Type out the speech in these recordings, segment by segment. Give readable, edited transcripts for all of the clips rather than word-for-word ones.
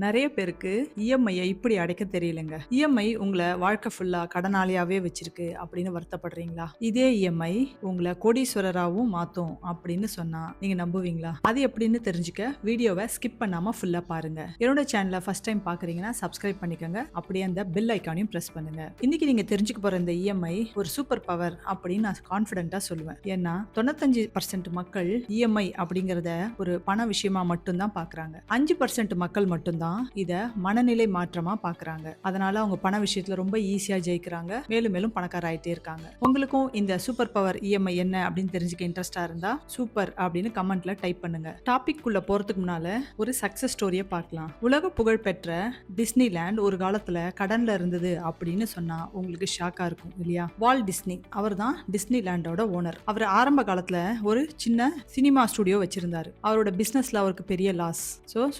நெறைய பேருக்கு இஎம்ஐய இப்படி அடைக்க தெரியலங்க. இஎம்ஐ உங்கள வாழ்க்கை ஃபுல்லா கடனாளியாவே வச்சிருக்கு அப்படின்னு வருத்தப்படுறீங்களா? இதே இஎம்ஐ உங்கள கோடீஸ்வரராவும் மாத்தும் அப்படின்னு சொன்னா நீங்க நம்புவீங்களா? அது எப்படின்னு தெரிஞ்சுக்க வீடியோவ ஸ்கிப் பண்ணாம ஃபுல்லா பாருங்க. என்னோட சேனல ஃபர்ஸ்ட் டைம் பார்க்குறீங்கன்னா சப்ஸ்கிரைப் பண்ணிக்கோங்க. அப்படியே அந்த பெல் ஐகானையும் பிரஸ் பண்ணுங்க. இன்னைக்கு நீங்க தெரிஞ்சுக்க போற இந்த இஎம்ஐ ஒரு சூப்பர் பவர் அப்படின்னு நான் கான்ஃபிடென்ட்டா சொல்லுவேன். ஏன்னா 95% மக்கள் இஎம்ஐ அப்படிங்கிறத ஒரு பண விஷயமா மட்டும் தான் பார்க்குறாங்க. 5% மக்கள் மட்டும் தான் இத மனநிலை மாற்றமா பாக்குறாங்க. அதனால அவங்க பண விஷயத்துல ரொம்ப ஈஸியா ஜெயிக்கிறாங்க. மேலும் மேலும் பணக்கார ஆயிட்டே இருக்காங்க. உங்களுக்கும் இந்த சூப்பர் பவர் இஎம்ஐ என்ன அப்படின்னு தெரிஞ்சுக்க இன்ட்ரெஸ்டா இருந்தா சூப்பர் அப்படின்னு கமெண்ட்ல டைப் பண்ணுங்க. டாபிக் குள்ள போறதுக்கு முன்னால ஒரு சக்சஸ் ஸ்டோரியை பார்க்கலாம். உலக புகழ் பெற்ற டிஸ்னிலேண்ட் ஒரு காலத்துல கடன்ல இருந்தது அப்படின்னு சொன்னா உங்களுக்கு ஷாக்கா இருக்கும் இல்லையா? வால்ட் டிஸ்னி அவர் தான் டிஸ்னிலேண்டோட ஓனர். அவர் ஆரம்ப காலத்துல ஒரு சின்ன சினிமா ஸ்டுடியோ வச்சிருந்தாரு. அவரோட பிசினஸ்ல அவருக்கு பெரிய லாஸ்.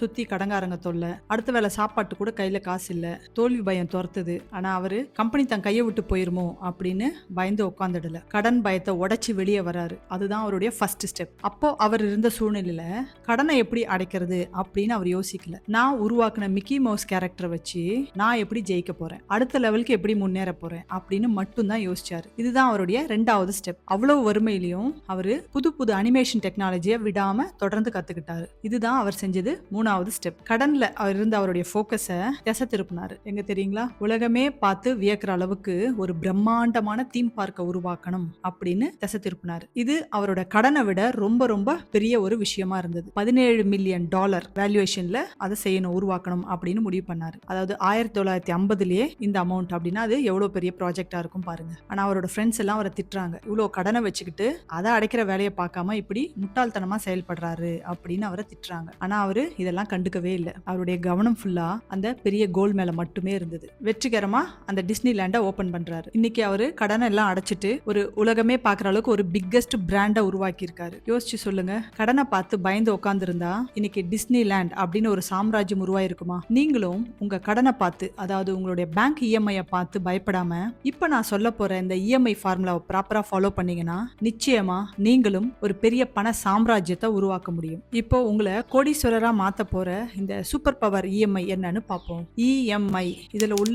சுத்தி கடங்காரங்க தொல்லை, அடுத்த வேளை சாப்பாட்டு கூட கையில காசு இல்ல, தோல்வி பயம் துரத்துது. ஆனா அவரு கம்பெனி தன் கையை விட்டு போயிருமோ அப்படின்னு பயந்து உட்காந்துடல. கடன் பயத்தை உடைச்சு வெளியே வராரு. அதுதான் அவருடைய ஃபர்ஸ்ட் ஸ்டெப். அப்போ அவர் இருந்த சூழ்நிலையில கடனை எப்படி அடைக்கிறது அப்படின்னு அவர் யோசிக்கல. நான் உருவாக்குன மிக்கி மவுஸ் கேரக்டரை வச்சு நான் எப்படி ஜெயிக்க போறேன், அடுத்த லெவலுக்கு எப்படி முன்னேற போறேன் அப்படின்னு மட்டும் தான் யோசிச்சாரு. இதுதான் அவருடைய ரெண்டாவது ஸ்டெப். அவ்வளவு வறுமையிலையும் அவரு புது புது அனிமேஷன் டெக்னாலஜியை விடாம தொடர்ந்து கத்துக்கிட்டாரு. இதுதான் அவர் செஞ்சது மூணாவது ஸ்டெப். கடன்ல அவர் இருந்த அவருடைய போக்கஸை திசை திருப்பினாரு. எங்க தெரியுங்களா? உலகமே பார்த்து வியக்கிற அளவுக்கு ஒரு பிரம்மாண்டமான தீம் பார்க்க உருவாக்கணும் அப்படின்னு திசை திருப்பினாரு. இது அவரோட கடனை விட ரொம்ப ரொம்ப பெரிய ஒரு விஷயமா இருந்தது. $17 மில்லியன் வேல்யூவேஷன்ல அதை செய்யணும், உருவாக்கணும் அப்படின்னு முடிவு பண்ணாரு. அதாவது 1950லயே இந்த அமௌண்ட் அப்படின்னா அது எவ்வளவு பெரிய ப்ராஜெக்டா இருக்கும் பாருங்க. ஆனா அவரோட ஃப்ரெண்ட்ஸ் எல்லாம் அவரை திட்டுறாங்க. இவ்வளவு கடனை வச்சுக்கிட்டு அதை அடைக்கிற வேலையை பார்க்காம இப்படி முட்டாள்தனமா செயல்படுறாரு அப்படின்னு அவரை திட்டுறாங்க. ஆனா அவரு இதெல்லாம் கண்டுக்கவே இல்லை. அவருடைய கவனம் ஃபுல்லா அந்த பெரிய கோல் மேல மட்டுமே இருந்தது. வெற்றிகரமா அந்த டிஸ்னிலேண்ட ஓபன் பண்றாரு. இன்னைக்கு அவரு கடனை எல்லாம் அடைச்சிட்டு ஒரு உலகமே பாக்குற அளவுக்கு ஒரு பிக்கெஸ்ட் பிராண்ட உருவாக்கி இருக்காரு. யோசிச்சு சொல்லுங்க, கடனை பார்த்து பயந்து உட்கார்ந்து இருந்தா இன்னைக்கு டிஸ்னிலேண்ட் அப்படின்னு ஒரு சாம்ராஜ்யம் உருவாயிருக்குமா? நீங்களும் உங்க கடனை பார்த்து, அதாவது உங்களுடைய பேங்க் இஎம்ஐ பார்த்து பயப்படாம இப்ப நான் சொல்ல போற இந்த இஎம்ஐ ஃபார்முலாவை ப்ராப்பரா ஃபாலோ பண்ணீங்கன்னா நிச்சயமா நீங்களும் ஒரு பெரிய பண சாம்ராஜ்யத்தை உருவாக்க முடியும். இப்போ உங்களை கோடீஸ்வரரா மாத்த போற இந்த சூப்பர் பவர் இஎம்ஐ என்னன்னு பார்ப்போம். இஎம்ஐ இதுல உள்ள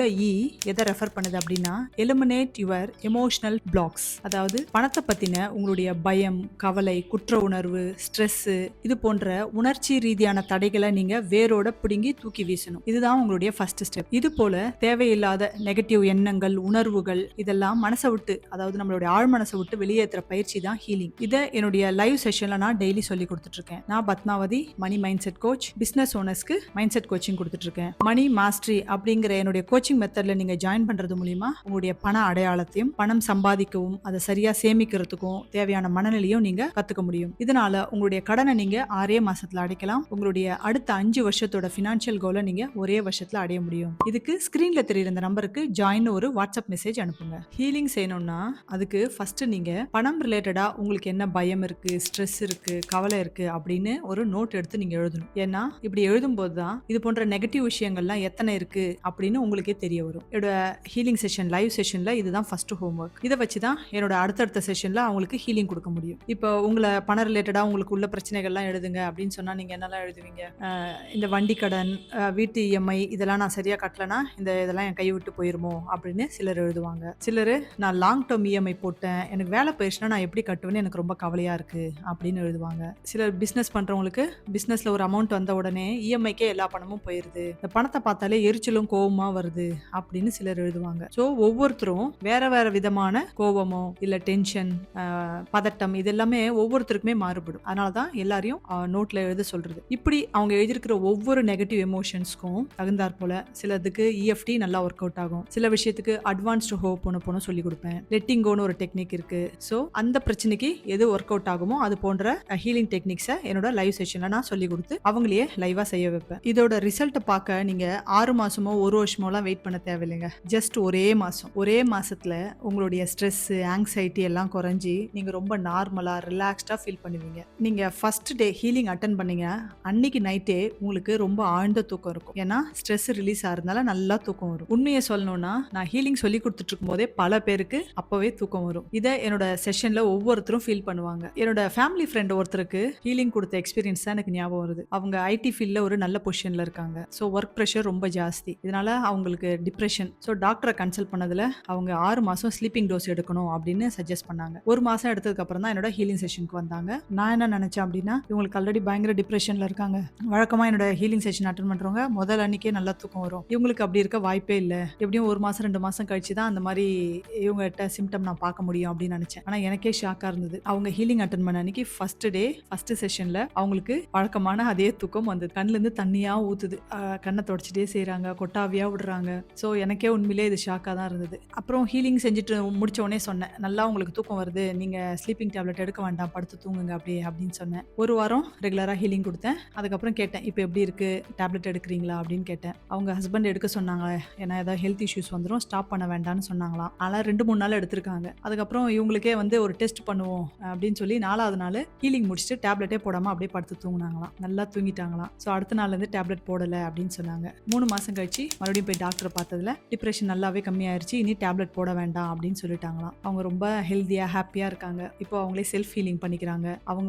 எதை ரெஃபர் பண்ணுது அப்படின்னா எலிமினேட் யுவர் எமோஷனல் பிளாக்ஸ். அதாவது பணத்தை பத்தின உங்களுடைய பயம், கவலை, குற்ற உணர்வு, ஸ்ட்ரெஸ் இது போன்ற உணர்ச்சி ரீதியான தடைகளை நீங்க வேரோட பிடுங்கி தூக்கி வீசணும். இதுதான் உங்களுடைய ஃபர்ஸ்ட் ஸ்டெப். இது போல தேவையில்லாத நெகட்டிவ் எண்ணங்கள், உணர்வுகள் இதெல்லாம் மனசை விட்டு, அதாவது நம்மளுடைய ஆழ் மனசை விட்டு வெளியேற்ற பயிற்சி தான் ஹீலிங். இதை என்னுடைய லைவ் செஷன்ல நான் டெய்லி சொல்லி கொடுத்துட்டு இருக்கேன். நான் Padmavathi, money mind set coach, business ஓனர்ஸ்க்கு மைண்ட் செட் கோச்சிங் கொடுத்துட்டு இருக்கேன். மணி மாஸ்டரி அப்படிங்கிற என்னுடைய கோச்சிங் மெத்தட்ல நீங்க ஜாயின் பண்றது மூலியமா உங்களுடைய பண அடையாளத்தையும் பணம் சம்பாதிக்கவும் அதை சரியா சேமிக்கிறதுக்கும் தேவையான மனநிலையும் நீங்க கத்துக்க முடியும். இதனால உங்களுடைய கடனை நீங்க 6 மாசத்துல அடைக்கலாம். உங்களுடைய அடுத்த 5 வருஷத்தோட பினான்சியல் கோலை நீங்க ஒரே வருஷத்துல அடைய முடியும். இதுக்கு ஸ்கிரீன்ல தெரியுற இந்த நம்பருக்கு ஜாயின் ஒரு வாட்ஸ்அப் மெசேஜ் அனுப்புங்க. ஹீலிங் செய்யணும்னா அதுக்கு ஃபர்ஸ்ட் நீங்க பணம் ரிலேட்டடா உங்களுக்கு என்ன பயம் இருக்கு, ஸ்ட்ரெஸ் இருக்கு, கவலை இருக்கு அப்படின்னு ஒரு நோட் எடுத்து நீங்க எழுதணும். ஏன்னா இப்படி எழுதும்போது தான் இது போன்ற நெகட்டிவ் விஷயங்கள்லாம் எத்தனை இருக்கு அப்படின்னு உங்களுக்கே தெரிய வரும். என்னோட ஹீலிங் செஷன், லைவ் செஷன்ல இதுதான் ஃபர்ஸ்ட் ஹோம்வொர்க். இதை வச்சு தான் என்னோட அடுத்தடுத்த செஷன்ல அவங்களுக்கு ஹீலிங் கொடுக்க முடியும். இப்போ உங்களை பண ரிலேட்டடா உங்களுக்கு உள்ள பிரச்சனைகள்லாம் எழுதுங்க அப்படின்னு சொன்னா நீங்க என்னெல்லாம் எழுதுவீங்க? இந்த வண்டி கடன், வீட்டு இஎம்ஐ இதெல்லாம் நான் சரியா கட்டலனா இதெல்லாம் என் கை விட்டு போயிருமோ அப்படின்னு சிலர் எழுதுவாங்க. சிலர் நான் லாங் டேர்ம் இஎம்ஐ போட்டேன், எனக்கு வேலை போயிடுச்சுன்னா நான் எப்படி கட்டுவேன்னு எனக்கு ரொம்ப கவலையா இருக்கு அப்படின்னு எழுதுவாங்க. சிலர் பிசினஸ் பண்றவங்களுக்கு பிசினஸ்ல ஒரு அமௌண்ட் வந்த உடனே இஎம்ஐக்கே எல்லா பணமும் போயிருது, இந்த பணத்தை பார்த்தாலே எரிச்சலும் கோவமா வருது அப்படின்னு சிலர் எழுதுவாங்க. ஸோ ஒவ்வொருத்தரும் வேற வேற விதமான கோவமோ இல்ல டென்ஷன், பதட்டம் இது எல்லாமே ஒவ்வொருத்தருக்குமே மாறுபடும். அதனாலதான் எல்லாரையும் நோட்ல எழுத சொல்றது. இப்படி அவங்க எழுதியிருக்கிற ஒவ்வொரு நெகட்டிவ் எமோஷன்ஸ்க்கும் தகுந்தாற் போல சிலதுக்கு இஎஃப்டி நல்லா ஒர்க் அவுட் ஆகும். சில விஷயத்துக்கு அட்வான்ஸ்டு ஹோப்போனோபோனோ சொல்லி கொடுப்பேன். லெட்டிங் கோன்னு ஒரு டெக்னிக் இருக்கு. ஸோ அந்த பிரச்சனைக்கு எது ஒர்க் அவுட் ஆகுமோ அது போன்ற ஹீலிங் டெக்னிக்ஸை என்னோட லைவ் செஷன்ல நான் சொல்லி கொடுத்து அவங்களையே லைவா செய்ய வைப்பேன். இதோட ரிசல்ட்டை பார்க்க நீங்க 6 மாசமோ 1 வருஷமோலாம் வெயிட் பண்ண தேவையில்லைங்க. ஜஸ்ட் ஒரே மாசத்துல உங்களுடைய ஸ்ட்ரெஸ், ஆங்ஸைட்டி எல்லாம் குறைஞ்சி நீங்க ரொம்ப நார்மலா ரிலாக்ஸ்டா ஃபீல் பண்ணுவீங்க. நீங்க ஃபர்ஸ்ட் டே ஹீலிங் அட்டன் பண்ணீங்க அன்னைக்கு நைட்டே உங்களுக்கு ரொம்ப ஆழ்ந்த தூக்கம் இருக்கும். ஏன்னா ஸ்ட்ரெஸ் ரிலீஸ் ஆகிறதுனால நல்லா தூக்கம் வரும். உண்மையை சொல்லணும்னா நான் ஹீலிங் சொல்லி கொடுத்துட்டு இருக்கும் போதே பல பேருக்கு அப்பவே தூக்கம் வரும். இதை என்னோட செஷன்ல ஒவ்வொருத்தரும் ஃபீல் பண்ணுவாங்க. என்னோட ஃபேமிலி ஃப்ரெண்ட் ஒருத்தருக்கு ஹீலிங் கொடுத்த எக்ஸ்பீரியன்ஸ் தான் எனக்கு ஞாபகம் வருது. அவங்க ஐடி ஃபீல்ட்ல ஒரு நல்ல பொசிஷன் பொசிஷன்ல இருக்காங்க. ஸோ ஒர்க் ப்ரெஷர் ரொம்ப ஜாஸ்தி. இதனால அவங்களுக்கு டிப்ரெஷன். ஸோ டாக்டரை கன்சல்ட் பண்ணதுல அவங்க 6 மாசம் ஸ்லீப்பிங் டோஸ் எடுக்கணும் அப்படின்னு சஜஸ்ட் பண்ணாங்க. 1 மாசம் எடுத்ததுக்கு அப்புறம் தான் என்னோட ஹீலிங் செஷனுக்கு வந்தாங்க. நான் என்ன நினைச்சேன் அப்படின்னா, இவங்களுக்கு ஆல்ரெடி பயங்கர டிப்ரெஷன்ல இருக்காங்க. வழக்கமா என்னோட ஹீலிங் செஷன் அட்டெண்ட் பண்றவங்க முதல் அன்னைக்கே நல்லா தூக்கம் வரும். இவங்களுக்கு அப்படி இருக்க வாய்ப்பே இல்ல. எப்படியும் 1 மாசம் 2 மாசம் கழிச்சு தான் அந்த மாதிரி இவங்ககிட்ட சிம்டம் நான் பார்க்க முடியும் அப்படின்னு நினைச்சேன். ஆனா எனக்கே ஷாக்கா இருந்தது. அவங்க ஹீலிங் அட்டெண்ட் பண்ண அன்னைக்கு ஃபர்ஸ்ட் டே ஃபர்ஸ்ட் செஷன்ல அவங்களுக்கு வழக்கமான அதே தூக்கம் வந்தது. கண்ணுல இருந்து தண்ணியா ஊத்துது. கண்ணை தொடச்சிட்டே செய்றாங்க, கொட்டாவியா விடுறாங்க. ஸோ எனக்கே உண்மையிலே இது ஷாக்கா தான் இருந்தது. அப்புறம் ஹீலிங் செஞ்சுட்டு முடிச்ச உடனே சொன்னேன், நல்லா உங்களுக்கு தூக்கம் வருது, நீங்க ஸ்லீப்பிங் டேப்லெட் எடுக்க வேண்டாம், படுத்து தூங்குங்க அப்படியே அப்படின்னு சொன்னேன். 1 வாரம் ரெகுலரா ஹீலிங் கொடுத்தேன். அதுக்கப்புறம் கேட்டேன், இப்போ எப்படி இருக்கு, டேப்லெட் எடுக்கிறீங்களா அப்படின்னு கேட்டேன். அவங்க ஹஸ்பண்ட் எடுக்க சொன்னாங்க. ஏன்னா ஏதாவது ஹெல்த் இஷ்யூஸ் வந்துடும், ஸ்டாப் பண்ண வேண்டாம்னு சொன்னாங்களாம். ஆனால் 2-3 நாள் எடுத்திருக்காங்க. அதுக்கப்புறம் இவங்களுக்கே ஒரு டெஸ்ட் பண்ணுவோம் அப்படின்னு சொல்லி 4வது நாள் ஹீலிங் முடிச்சுட்டு டேப்லெட்டே போடாம அப்படியே படுத்து தூங்குனாங்களாம். நல்லா தூங்கிட்டாங்களாம். ஸோ அடுத்த நாள்ல இருந்து டேப்லெட் போடல அப்படின்னு சொன்னாங்க. 3 மாசம் கழிச்சு மறுபடியும் போய் டாக்டரை பார்த்ததுல டிப்ரெஷன் நல்லாவே கம்மியாயிருச்சு, இனி டேப்லெட் போட வேண்டாம் அப்படின்னு சொல்லிட்டாங்களாம். அவங்க ரொம்ப ஹெல்த்தியா ஹாப்பியா இருக்காங்க. இப்போ அவங்களே செல்ஃப் ஹீலிங் பண்ணிக்கிறாங்க. அவங்க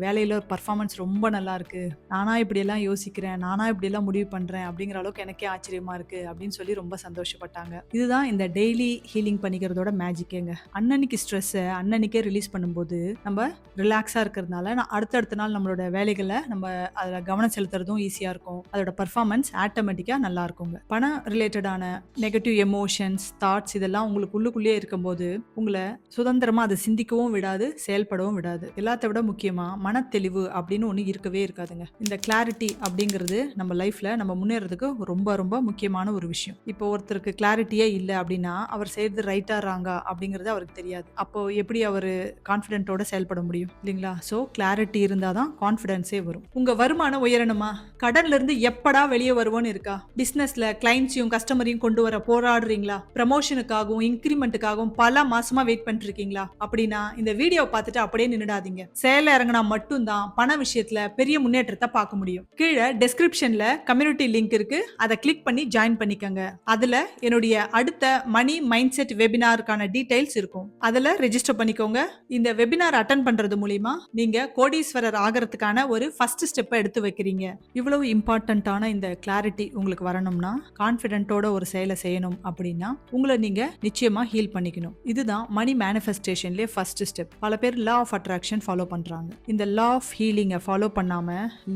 வேலையில பர்ஃபார்மன்ஸ் ரொம்ப நல்லா இருக்கு. நானா இப்படியெல்லாம் யோசிக்கிறேன், நானா இப்படியெல்லாம் முடிவு பண்றேன் அப்படிங்கிற அளவுக்கு எனக்கே ஆச்சரியமா இருக்கு அப்படின்னு சொல்லி ரொம்ப சந்தோஷப்பட்டாங்க. இதுதான் இந்த டெய்லி ஹீலிங் பண்ணிக்கிறதோட மேஜிக்கேங்க. அன்னன்னைக்கு ஸ்ட்ரெஸ்ஸை அன்னன்னைக்கே ரிலீஸ் பண்ணும்போது நம்ம ரிலாக்ஸா இருக்கிறதுனால அடுத்தடுத்த நாள் நம்மளோட வேலைகளை நம்ம அதில் கவனம் செலுத்துறதும் ஈஸியா இருக்கும். அதோட பர்ஃபார்மன்ஸ் ஆட்டோமேட்டிக்கா நல்லா இருக்குங்க. பணம் ரிலேட்டடான நெகட்டிவ் எமோஷன்ஸ், தாட்ஸ் இதெல்லாம் உங்களுக்கு உள்ளுக்குள்ளேயே இருக்கும்போது உங்களை சுதந்திரமா அதை சிந்திக்கவும் விடாது, செயல்படவும் விடாது. எல்லாத்த விட முக்கியமா மனத்தெளிவு அப்படின்னு ஒன்று இருக்கவே இருக்காதுங்க. இந்த கிளாரிட்டி அப்படிங்கிறது நம்ம லைஃப்ல நம்ம முன்னேறதுக்கு ரொம்ப ரொம்ப முக்கியமான ஒரு விஷயம். இப்போ ஒருத்தருக்கு கிளாரிட்டியே இல்லை அப்படின்னா அவர் செய்யறது ரைட்டா ராங்கா அப்படிங்கிறது அவருக்கு தெரியாது. அப்போ எப்படி அவர் கான்ஃபிடென்ட்டோட செயல்பட முடியும் இல்லைங்களா? ஸோ கிளாரிட்டி இருந்தால் தான் கான்ஃபிடென்ஸே வரும். உங்க வருமானம் உயரணுமா? கடன்ல இருந்து எப்படா வெளியே வருவோன்னு இருக்கா? பிசினஸ்ல கிளைண்ட்ஸையும் கஸ்டமரையும் கொண்டு வர போராடுறீங்களா? ப்ரமோஷனுக்காகவும் இன்கிரிமெண்ட்டுக்காகவும் பல மாசமா வெயிட் பண்ணிட்டு இருக்கீங்களா? அப்படின்னா இந்த வீடியோ பார்த்துட்டு அப்படியே நின்னுடாதீங்க. செயல இறங்கினா மட்டும்தான் பண விஷயத்துல பெரிய முன்னேற்றத்தை பார்க்க முடியும். கீழே டெஸ்கிரிப்ஷன்ல கம்யூனிட்டி லிங்க் இருக்கு, அதை கிளிக் பண்ணி ஜாயின் பண்ணிக்கங்க. அதுல என்னுடைய அடுத்த மணி மைண்ட் செட் வெபினாருக்கான டீடைல்ஸ் இருக்கும். அதுல ரெஜிஸ்டர் பண்ணிக்கோங்க. இந்த வெபினார் அட்டெண்ட் பண்றது மூலியமா நீங்க கோடீஸ்வரர் ஆகிறதுக்கான ஒரு ஃபர்ஸ்ட் ஸ்டெப்பை எடுத்து வைக்கிறீங்க. இவ்வளவு இம்பார்ட்டன்டான இந்த கிளாரிட்டி உங்களுக்கு வரணும்னா, கான்ஃபிடென்ட்டோட ஒரு செயலை செய்யணும் அப்படின்னா உங்களை நீங்க நிச்சயமா ஹீல் பண்ணிக்கணும். இதுதான் மணி மேனிஃபெஸ்டேஷன்லயே ஃபர்ஸ்ட் ஸ்டெப். பல பேர் லா ஆஃப் அட்ராக்ஷன் ஃபாலோ பண்றாங்க. இந்த லா ஆஃப் ஹீலிங்கை ஃபாலோ பண்ணாம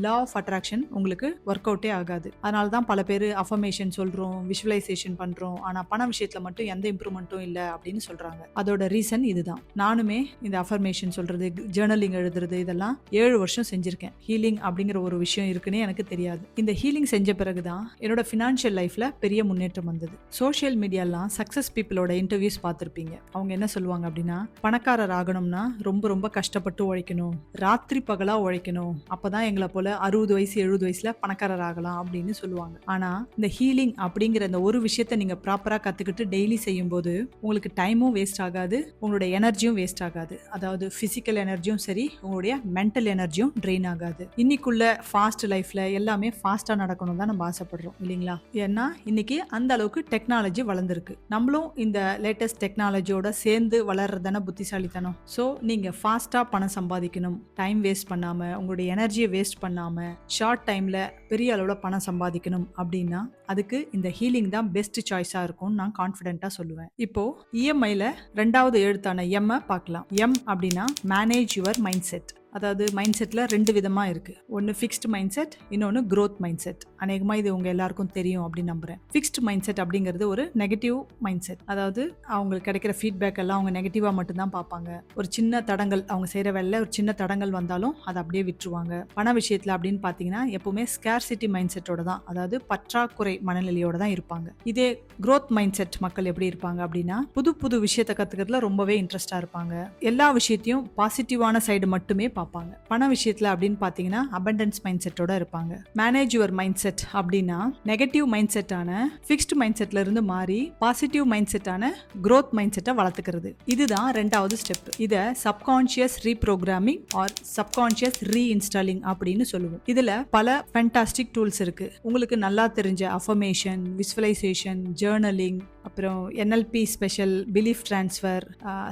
லா ஆஃப் அட்ராக்ஷன் உங்களுக்கு ஒர்க் அவுட்டே ஆகாது. அதனால தான் பல பேர் அஃபர்மேஷன் சொல்றோம், விஷுவலைசேஷன் பண்றோம், ஆனா பண விஷயத்துல மட்டும் எந்த இம்ப்ரூவ்மெண்ட்டும் இல்லை அப்படின்னு சொல்றாங்க. அதோட ரீசன் இதுதான். நானுமே இந்த அஃபர்மேஷன் சொல்றது, ஜேர்னலிங் எழுதுறது இதெல்லாம் 7 வருஷம் செஞ்சிருக்கேன். ஹீலிங் அப்படிங்கிற ஒரு விஷயம் இருக்குன்னே எனக்கு தெரியாது. இந்த ஹீலிங் செஞ்ச பிறகுதான் என்னோட ஃபினான்ஷியல் லைஃப்ல பெரிய முன்னேற்றம் வந்தது. சோஷியல் மீடியாலாம் சக்சஸ் பீப்புளோட இன்டர்வியூஸ் பார்த்துருப்பீங்க. அவங்க என்ன சொல்லுவாங்க அப்படின்னா, பணக்காரர் ஆகணும்னா ரொம்ப ரொம்ப கஷ்டப்பட்டு உழைக்கணும், ராத்திரி பகலா உழைக்கணும், அப்பதான் எங்களை போல 60 வயசு 70 வயசுல பணக்காரர் ஆகலாம் அப்படின்னு சொல்லுவாங்க. ஆனா இந்த ஹீலிங் அப்படிங்கிற இந்த ஒரு விஷயத்த நீங்க ப்ராப்பரா கத்துக்கிட்டு டெய்லி செய்யும் போது உங்களுக்கு டைமும் வேஸ்ட் ஆகாது, உங்களுடைய எனர்ஜியும் வேஸ்ட் ஆகாது. அதாவது பிசிக்கல் எனர்ஜியும் சரி, உங்களுடைய மென்டல் எனர்ஜியும் ட்ரெயின் ஆகாது. இன்னைக்குள்ள ஃபாஸ்ட் லைஃப்ல எல்லாமே ஃபாஸ்டா நடக்கணும் தான் நம்ம ஆசைப்படுறோம் இல்லைங்களா? ஏன்னா இன்னைக்கு அந்த அளவுக்கு டெக்னாலஜி வளர்ந்துருக்கு. நம்மளும் இந்த லேட்டஸ்ட் டெக்னாலஜியோட சேர்ந்து வளர்றதான புத்திசாலித்தனம். ஸோ நீங்க ஃபாஸ்டா பணம் சம்பாதிக்கணும், டைம் வேஸ்ட் பண்ணாம, உங்களுடைய எனர்ஜியை வேஸ்ட் பண்ணாம ஷார்ட் டைம்ல பெரிய அளவுல பணம் சம்பாதிக்கணும் அப்படின்னா அதுக்கு இந்த ஹீலிங் தான் பெஸ்ட் சாய்ஸா இருக்கும்னு நான் கான்ஃபிடென்ட்டா சொல்லுவேன். இப்போ இஎம்ஐல 2வது எழுத்தான எம் பார்க்கலாம். எம் அப்படின்னா மேனேஜ் யுவர் மைண்ட் செட். அதாவது மைண்ட் செட்டில் 2 விதமாக இருக்குது. ஒன்று ஃபிக்ஸ்டு மைண்ட் செட், இன்னொன்று க்ரோத் மைண்ட் செட். அநேகமாக இது உங்கள் எல்லாருக்கும் தெரியும் அப்படின்னு நம்புகிறேன். ஃபிக்ஸ்டு மைண்ட் செட் அப்படிங்கிறது ஒரு நெகட்டிவ் மைண்ட் செட். அதாவது அவங்களுக்கு கிடைக்கிற ஃபீட்பேக் எல்லாம் அவங்க நெகட்டிவாக மட்டும்தான் பார்ப்பாங்க. ஒரு சின்ன தடங்கள், அவங்க செய்கிற வேலையில் ஒரு சின்ன தடங்கள் வந்தாலும் அதை அப்படியே விட்டுருவாங்க. பண விஷயத்தில் அப்படின்னு பார்த்தீங்கன்னா எப்பவுமே ஸ்கேர்சிட்டி மைண்ட் செட்டோட தான், அதாவது பற்றாக்குறை மனநிலையோட தான் இருப்பாங்க. இதே க்ரோத் மைண்ட் செட் மக்கள் எப்படி இருப்பாங்க அப்படின்னா, புது புது விஷயத்தை கற்றுக்கிறதுல ரொம்பவே இன்ட்ரெஸ்டாக இருப்பாங்க. எல்லா விஷயத்தையும் பாசிட்டிவான சைடு மட்டுமே பார்ப்பாங்க. பண விஷயத்துல அப்படின்னு பாத்தீங்கன்னா அபண்டன்ஸ் மைண்ட் செட்டோட இருப்பாங்க. மேனேஜ் யுவர் மைண்ட் செட் அப்படின்னா நெகட்டிவ் மைண்ட் செட்டான ஃபிக்ஸ்ட் மைண்ட் செட்ல இருந்து மாறி பாசிட்டிவ் மைண்ட் செட்டான க்ரோத் மைண்ட் செட்டை வளர்த்துக்கிறது. இதுதான் 2வது ஸ்டெப். இதை சப்கான்ஷியஸ் ரீப்ரோகிராமிங் ஆர் சப்கான்ஷியஸ் ரீஇன்ஸ்டாலிங் அப்படின்னு சொல்லுவோம். இதுல பல ஃபேண்டாஸ்டிக் டூல்ஸ் இருக்கு. உங்களுக்கு நல்லா தெரிஞ்ச அஃபர்மேஷன், விசுவலைசேஷன், ஜேர்னலிங், அப்புறம் NLP special, belief transfer,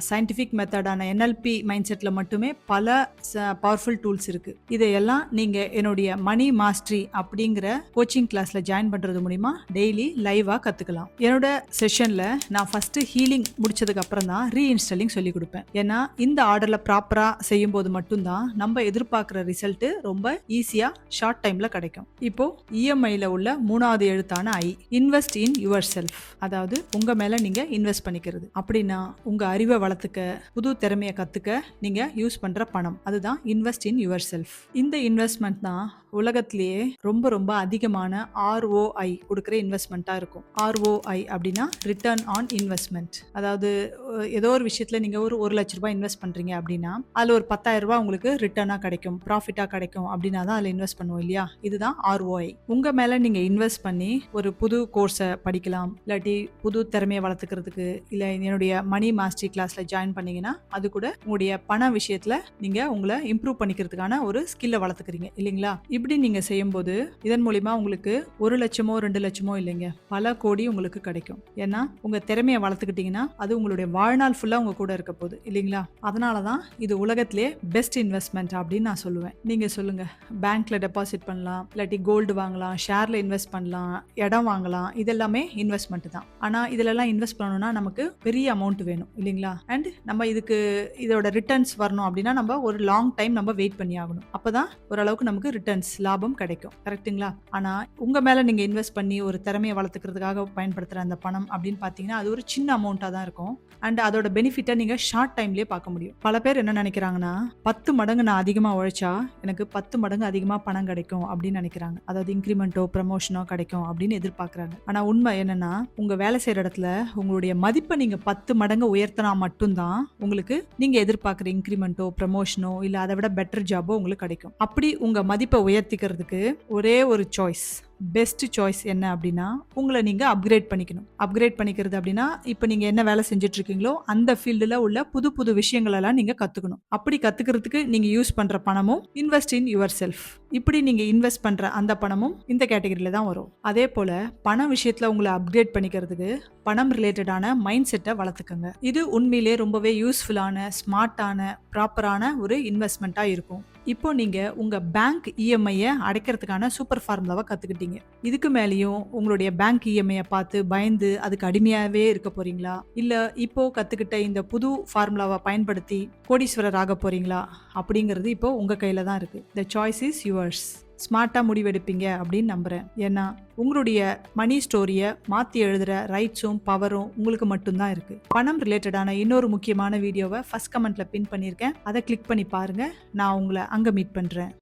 scientific மெத்தடான NLP மைண்ட் செட்ல மட்டுமே பல பவர்ஃபுல் டூல்ஸ் இருக்கு. இதையெல்லாம் நீங்க என்னுடைய மணி மாஸ்டரி அப்படிங்கிற கோச்சிங் கிளாஸ்ல ஜாயின் பண்றது மூலியமா டெய்லி லைவா கத்துக்கலாம். என்னோட செஷன்ல நான் ஃபர்ஸ்ட் ஹீலிங் முடிச்சதுக்கு அப்புறம் தான் ரீஇன்ஸ்டாலிங் சொல்லி கொடுப்பேன். ஏன்னா இந்த ஆர்டர்ல ப்ராப்பரா செய்யும் போது மட்டும்தான் நம்ம எதிர்பார்க்கிற ரிசல்ட் ரொம்ப ஈஸியா ஷார்ட் டைம்ல கிடைக்கும். இப்போ இஎம்ஐல உள்ள 3வது எழுத்தான ஐ, இன்வெஸ்ட் இன் யுவர் செல்ஃப். அதாவது உங்க மேல நீங்க இன்வெஸ்ட் பண்ணிக்கிறது. அப்படின்னா உங்க அறிவை வளர்த்துக்க, புது திறமையை கத்துக்க நீங்க யூஸ் பண்ற பணம், அதுதான் இன்வெஸ்ட் இன் யுவர் செல்ஃப். இந்த இன்வெஸ்ட்மெண்ட் தான் உலகத்திலேயே ரொம்ப ரொம்ப அதிகமான ROI கொடுக்குற இன்வெஸ்ட்மெண்ட்டா இருக்கும். ROI அப்படின்னா ரிட்டர்ன் ஆன் இன்வெஸ்ட்மெண்ட். அதாவது ஏதோ ஒரு விஷயத்துல நீங்க ஒரு 1 லட்ச ரூபாய் இன்வெஸ்ட் பண்றீங்க அப்படின்னா அதுல ஒரு 10,000 ரூபாய் உங்களுக்கு ரிட்டர்னா கிடைக்கும், ப்ராஃபிட்டா கிடைக்கும் அப்படின்னா தான் அதுல இன்வெஸ்ட் பண்ணுவோம் இல்லையா? இதுதான் ROI. உங்க மேல நீங்க இன்வெஸ்ட் பண்ணி ஒரு புது கோர்ஸை படிக்கலாம், இல்லாட்டி புது திறமையை வளர்த்துக்கிறதுக்கு, இல்ல என்னுடைய மணி மாஸ்டரி கிளாஸ்ல ஜாயின் பண்ணீங்கன்னா அது கூட உங்களுடைய பண விஷயத்துல நீங்க உங்களை இம்ப்ரூவ் பண்ணிக்கிறதுக்கான ஒரு ஸ்கில்லை வளர்த்துக்கிறீங்க இல்லைங்களா? இப்படி நீங்க செய்யும்போது இதன் மூலியமா உங்களுக்கு 1 லட்சமோ 2 லட்சமோ இல்லைங்க, பல கோடி உங்களுக்கு கிடைக்கும். ஏன்னா உங்க திறமையை வளர்த்துக்கிட்டீங்கன்னா அது உங்களுடைய வாழ்நாள் ஃபுல்லா உங்க கூட இருக்க போகுது இல்லைங்களா? அதனாலதான் இது உலகத்திலே பெஸ்ட் இன்வெஸ்ட்மெண்ட் அப்படின்னு நான் சொல்லுவேன். நீங்க சொல்லுங்க, பேங்க்ல டெபாசிட் பண்ணலாம், இல்லாட்டி கோல்டு வாங்கலாம், ஷேர்ல இன்வெஸ்ட் பண்ணலாம், இடம் வாங்கலாம், இதெல்லாமே இன்வெஸ்ட்மெண்ட் தான். ஆனா இதுல எல்லாம் இன்வெஸ்ட் பண்ணணும்னா நமக்கு பெரிய அமௌண்ட் வேணும் இல்லைங்களா? அண்ட் நம்ம இதோட ரிட்டர்ன்ஸ் வரணும் அப்படின்னா நம்ம ஒரு லாங் டைம் நம்ம வெயிட் பண்ணி ஆகணும். அப்பதான் ஓரளவுக்கு நமக்கு ரிட்டர்ன்ஸ் லாபம் கிடைக்கும். கரெக்ட்டுங்களா? ஆனா உங்க மேல நீங்க இன்வெஸ்ட் பண்ணி ஒரு திறமையை வளர்த்துக்கிறதுக்காக பயன்படுத்துற அந்த பணம் அப்படின்னு பாத்தீங்கன்னா அது ஒரு சின்ன அமௌண்டா தான் இருக்கும். அண்ட் அதோட பெனிஃபிட்டை நீங்க ஷார்ட் டைம்லயே பார்க்க முடியும். பல பேர் என்ன நினைக்கிறாங்கன்னா 10 மடங்கு நான் அதிகமா உழைச்சா எனக்கு 10 மடங்கு அதிகமா பணம் கிடைக்கும் அப்படின்னு நினைக்கிறாங்க. அதாவது இன்கிரிமெண்டோ ப்ரமோஷனோ கிடைக்கும் அப்படின்னு எதிர்பார்க்கறாங்க. ஆனா உண்மை என்னன்னா உங்க வேலை செய்யற இடத்துல உங்களுடைய மதிப்பை நீங்க 10 மடங்கு உயர்த்தினா மட்டும்தான் உங்களுக்கு நீங்க எதிர்பார்க்குற இன்கிரிமெண்டோ ப்ரமோஷனோ இல்ல அதை விட பெட்டர் ஜாபோ உங்களுக்கு கிடைக்கும். அப்படி உங்க மதிப்பை உயர்த்திக்கிறதுக்கு ஒரே ஒரு சாய்ஸ், பெஸ்ட் சாய்ஸ் என்ன அப்படின்னா உங்களை நீங்க அப்கிரேட் பண்ணிக்கணும். அப்கிரேட் பண்ணிக்கிறது அப்படின்னா இப்போ நீங்க என்ன வேலை செஞ்சுட்டு இருக்கீங்களோ அந்த ஃபீல்டுல உள்ள புது புது விஷயங்கள் எல்லாம் நீங்க கத்துக்கணும். அப்படி கத்துக்கிறதுக்கு நீங்க யூஸ் பண்ற பணமும் இன்வெஸ்ட் இன் யுவர் செல்ஃப். இப்படி நீங்க இன்வெஸ்ட் பண்ற அந்த பணமும் இந்த கேட்டகரியில தான் வரும். அதே போல பண விஷயத்துல உங்களை அப்கிரேட் பண்ணிக்கிறதுக்கு பணம் ரிலேட்டடான மைண்ட் செட்டை வளர்த்துக்கங்க. இது உண்மையிலே ரொம்பவே யூஸ்ஃபுல்லான, ஸ்மார்ட்டான, ப்ராப்பரான ஒரு இன்வெஸ்ட்மெண்ட்டா இருக்கும். இப்போ நீங்க உங்க பேங்க் இஎம்ஐயை அடைக்கிறதுக்கான சூப்பர் ஃபார்முலாவை கத்துக்கிட்டீங்க. இதுக்கு மேலேயும் உங்களுடைய பேங்க் இஎம்ஐயை பார்த்து பயந்து அதுக்கு அடிமையாவே இருக்க போறீங்களா, இல்ல இப்போ கத்துக்கிட்ட இந்த புது ஃபார்முலாவை பயன்படுத்தி கோடீஸ்வரர் ஆக போறீங்களா அப்படிங்கிறது இப்போ உங்க கையில தான் இருக்கு. The choice is yours. ஸ்மார்ட்டா முடிவெடுப்பீங்க அப்படின்னு நம்புறேன். ஏன்னா உங்களுடைய மணி ஸ்டோரியை மாற்றி எழுதுகிற ரைட்ஸும் பவரும் உங்களுக்கு மட்டும்தான் இருக்குது. பணம் ரிலேட்டடான இன்னொரு முக்கியமான வீடியோவை ஃபர்ஸ்ட் கமெண்ட்டில் பின் பண்ணியிருக்கேன். அதை கிளிக் பண்ணி பாருங்கள். நான் உங்களை அங்கே மீட் பண்ணுறேன்.